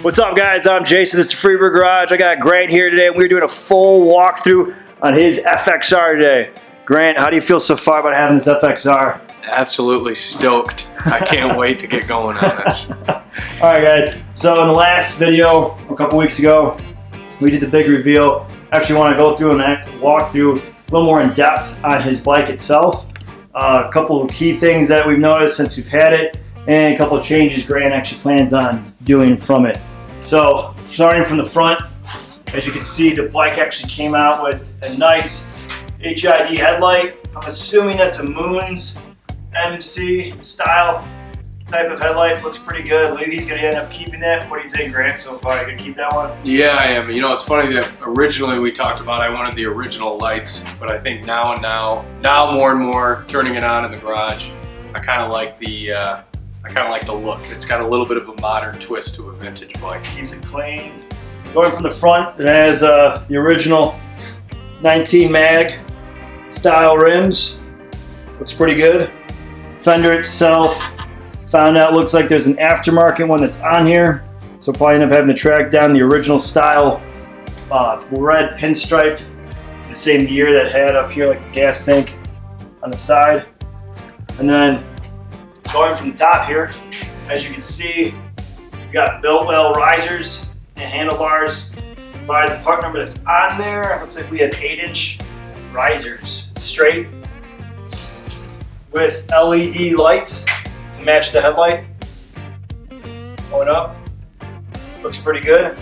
What's up, guys? I'm Jason. This is Freebird Garage. I got Grant here today, and we're doing a full walkthrough on his FXR today. Grant, how do you feel so far about having this FXR? Absolutely stoked. I can't wait to get going on this. Alright, guys. So in the last video, a couple weeks ago, we did the big reveal. Actually want to go through and walk through a little more in depth on his bike itself. A couple of key things that we've noticed since we've had it, and a couple of changes Grant actually plans on doing from it. So, starting from the front, as you can see, the bike actually came out with a nice HID headlight. I'm assuming that's a Moon's MC style type of headlight. Looks pretty good. I believe he's going to end up keeping that. What do you think, Grant, so far? You going to keep that one? Yeah, I am. You know, it's funny that originally we talked about I wanted the original lights, but I think now more and more, turning it on in the garage, I kind of like the look. It's got a little bit of a modern twist to a vintage bike. Keeps it clean. Going from the front, it has the original 19 mag style rims. Looks pretty good. Fender itself, found out looks like there's an aftermarket one that's on here. So probably end up having to track down the original style red pinstripe. It's the same gear that had up here, like the gas tank on the side. And then going from the top here, as you can see, we got built well risers and handlebars. By the part number that's on there, it looks like we have 8-inch risers, straight, with LED lights to match the headlight. Going up, looks pretty good.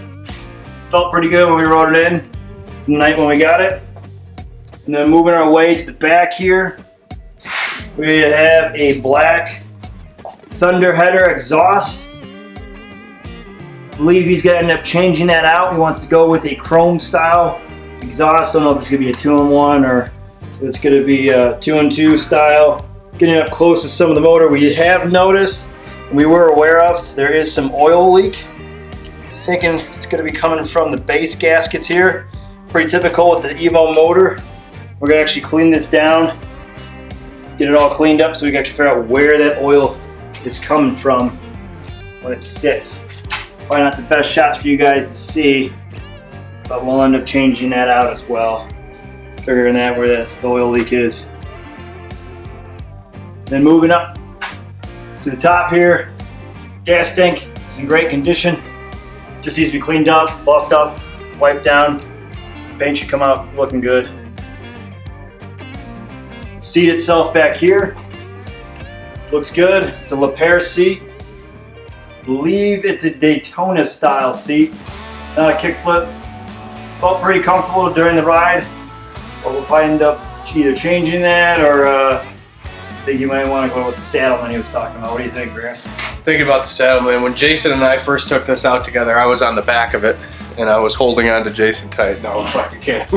Felt pretty good when we rode it in the night when we got it. And then moving our way to the back here, we have a black Thunder header exhaust. I believe he's going to end up changing that out. He wants to go with a chrome style exhaust. Don't know if it's going to be a 2-in-1 or it's going to be a 2-in-2 style. Getting up close with some of the motor, we have noticed, and we were aware of, there is some oil leak. Thinking it's going to be coming from the base gaskets here. Pretty typical with the Evo motor. We're going to actually clean this down, get it all cleaned up so we can actually figure out where that oil is coming from when it sits. Probably not the best shots for you guys to see, but we'll end up changing that out as well. Figuring out where the oil leak is. Then moving up to the top here, gas tank is in great condition. Just needs to be cleaned up, buffed up, wiped down. Paint should come out looking good. The seat itself back here looks good. It's a lapel seat. I believe it's a Daytona style seat, not a kickflip. Felt pretty comfortable during the ride, but we'll probably end up either changing that or I think you might want to go with the Saddleman he was talking about. What do you think, Grant? Thinking about the Saddleman, when Jason and I first took this out together, I was on the back of it and I was holding on to Jason tight. No, it's fucking kidding.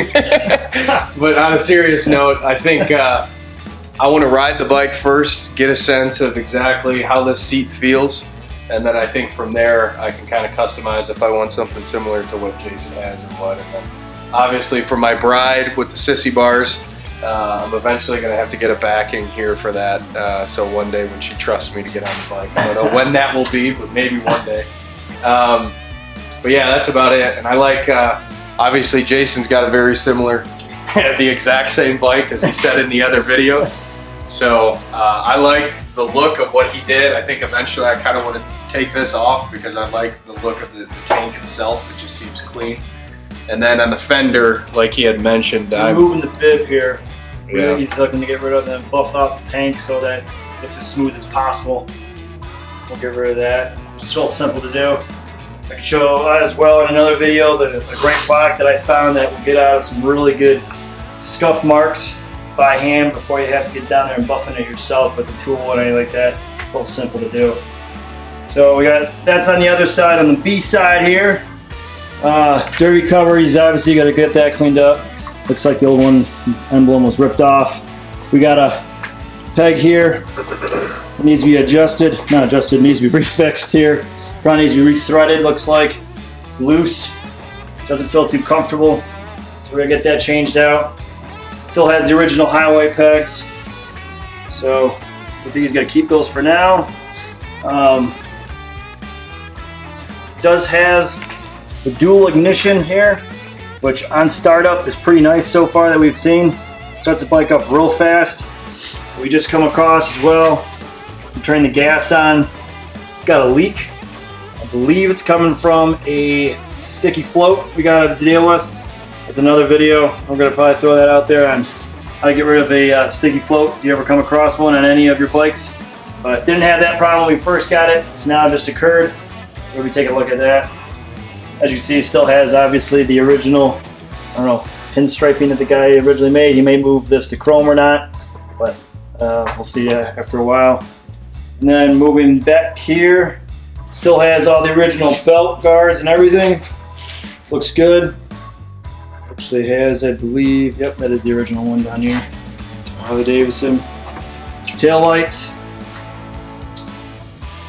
But on a serious note, I think I want to ride the bike first, get a sense of exactly how this seat feels, and then I think from there I can kind of customize if I want something similar to what Jason has or what. And then obviously for my bride with the sissy bars, I'm eventually going to have to get a backing here for that. So one day when she trusts me to get on the bike, I don't know when that will be, but maybe one day. But yeah, that's about it. And I like, obviously Jason's got a very similar, the exact same bike as he said in the other videos. So I like the look of what he did. I think eventually I kind of want to take this off because I like the look of the tank itself. It just seems clean. And then on the fender, like he had mentioned, so I'm moving the bib here. Yeah. He's looking to get rid of and buff out the tank so that it's as smooth as possible. We'll get rid of that. It's real simple to do. I can show as well in another video the great product that I found that will get out of some really good scuff marks by hand before you have to get down there and buffing it yourself with a tool or anything like that. Real simple to do. So we got that's on the other side. On the B side here, derby cover. He's obviously got to get that cleaned up. Looks like the old one emblem was ripped off. We got a peg here. It needs to be adjusted. Not adjusted. It needs to be refixed here. Probably needs to be rethreaded. Looks like it's loose. Doesn't feel too comfortable. So we're gonna get that changed out. Still has the original highway pegs. So I think he's gonna keep those for now. does have the dual ignition here, which on startup is pretty nice so far that we've seen. Starts the bike up real fast. We just come across as well, I'm turning the gas on. It's got a leak. I believe it's coming from a sticky float we got to deal with. It's another video. I'm gonna probably throw that out there on how to get rid of a sticky float if you ever come across one on any of your bikes. But didn't have that problem when we first got it. It's now just occurred. Maybe take a look at that. As you see, it still has obviously the original, I don't know, pinstriping that the guy originally made. He may move this to chrome or not, but we'll see after a while. And then moving back here, still has all the original belt guards and everything. Looks good. Actually has, I believe, yep, that is the original one down here. Harley Davidson. Taillights,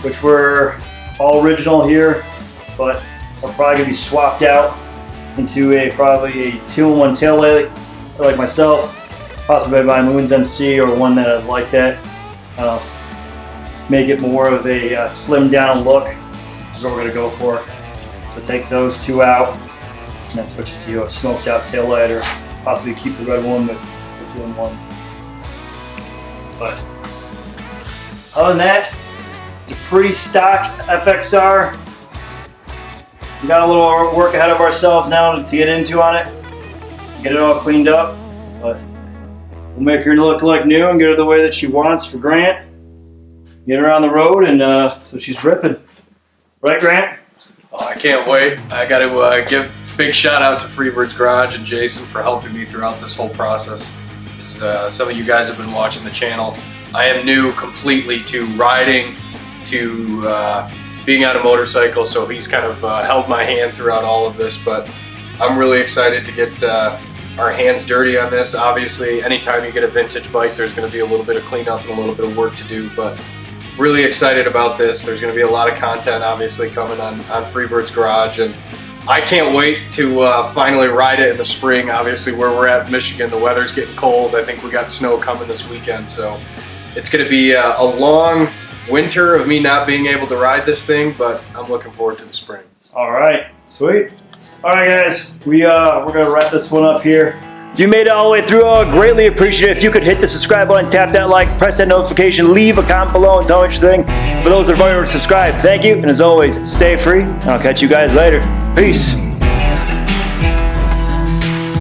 which were all original here, but are probably gonna be swapped out into probably a 2-in-1 taillight, like myself, possibly by Moon's MC or one that is like that. Make it more of a slimmed down look. That's what we're gonna go for. So take those two out, and then switch it to a smoked out taillight, or possibly keep the red one with the 2-in-1. But other than that, it's a pretty stock FXR. We got a little work ahead of ourselves now to get into on it, get it all cleaned up, but we'll make her look like new and get her the way that she wants for Grant. Get her on the road, and so she's ripping. Right, Grant? Oh, I can't wait. I got to give a big shout out to Freebird's Garage and Jason for helping me throughout this whole process. As, some of you guys have been watching the channel, I am new completely to riding, to being on a motorcycle, so he's kind of held my hand throughout all of this, but I'm really excited to get our hands dirty on this. Obviously, anytime you get a vintage bike, there's going to be a little bit of cleanup and a little bit of work to do, but really excited about this. There's going to be a lot of content obviously coming on Freebird's Garage, and I can't wait to finally ride it in the spring. Obviously, where we're at in Michigan, the weather's getting cold. I think we got snow coming this weekend, so it's going to be a long winter of me not being able to ride this thing, but I'm looking forward to the spring. All right, sweet. All right, guys, we're gonna wrap this one up here. If you made it all the way through, I would greatly appreciate it if you could hit the subscribe button, tap that like, press that notification, leave a comment below, and tell me what you think. For those that have already subscribed, thank you, and as always, stay free, and I'll catch you guys later. Peace.